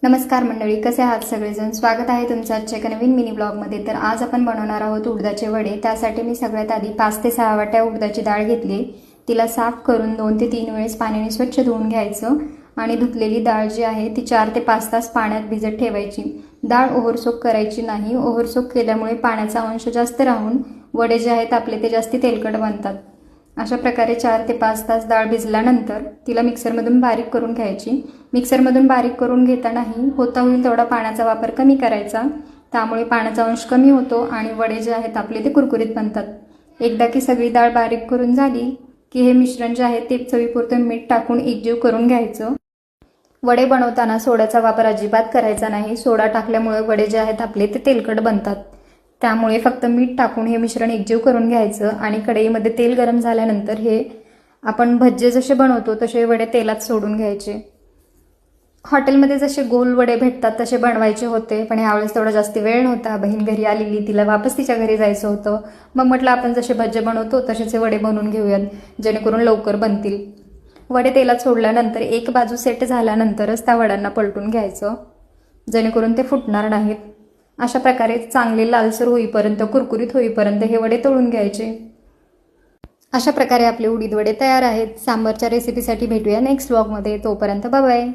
नमस्कार मंडळी, कसे आहात सगळेजण. स्वागत आहे तुमचं आजच्या एका नवीन मिनी ब्लॉगमध्ये. तर आज आपण बनवणार आहोत उडदाचे वडे. त्यासाठी मी सगळ्यात आधी 5 ते 6 वाट्या उडदाची डाळ घेतली. तिला साफ करून 2 ते 3 वेळेस पाण्याने स्वच्छ धुवून घ्यायचं आणि धुतलेली डाळ जी आहे ती 4 ते 5 तास पाण्यात भिजत ठेवायची. डाळ ओव्हरसोक करायची नाही. ओव्हरसोक केल्यामुळे पाण्याचा अंश जास्त राहून वडे जे आहेत आपले ते जास्त तेलकट बनतात. अशा प्रकारे 4 ते 5 तास डाळ भिजल्यानंतर तिला मिक्सरमधून बारीक करून घ्यायची. मिक्सरमधून बारीक करून घेतानाही होता होईल तेवढा पाण्याचा वापर कमी करायचा. त्यामुळे पाण्याचा अंश कमी होतो आणि वडे जे आहेत आपले ते कुरकुरीत बनतात. एकदा की सगळी डाळ बारीक करून झाली की हे मिश्रण जे आहे ते चवीपुरतं मीठ टाकून एकजीव करून घ्यायचं. वडे बनवताना सोड्याचा वापर अजिबात करायचा नाही. सोडा टाकल्यामुळे वडे जे आहेत आपले ते तेलकट बनतात. त्यामुळे फक्त मीठ टाकून हे मिश्रण एकजीव करून घ्यायचं आणि कढईमध्ये तेल गरम झाल्यानंतर हे आपण भज्जे जसे बनवतो तसे वडे तेलात सोडून घ्यायचे. हॉटेलमध्ये जसे गोल वडे भेटतात तसे बनवायचे होते, पण यावेळेस थोडा जास्त वेळ नव्हता. बहीण घरी आलेली, तिला वापस तिच्या घरी जायचं होतं. मग म्हटलं आपण जसे भज्जे बनवतो तसेच वडे बनवून घेऊयात जेणेकरून लवकर बनतील. वडे तेलात सोडल्यानंतर एक बाजू सेट झाल्यानंतरच त्या वड्यांना पलटून घ्यायचं जेणेकरून ते फुटणार नाहीत. अशा प्रकारे चांगले लालसर होईपर्यंत, कुरकुरीत होईपर्यंत हे वडे तळून घ्यायचे. अशा प्रकारे आपले उडीद वडे तयार आहेत. सांबारच्या रेसिपीसाठी भेटूया नेक्स्ट व्लॉगमध्ये. तोपर्यंत बाय बाय.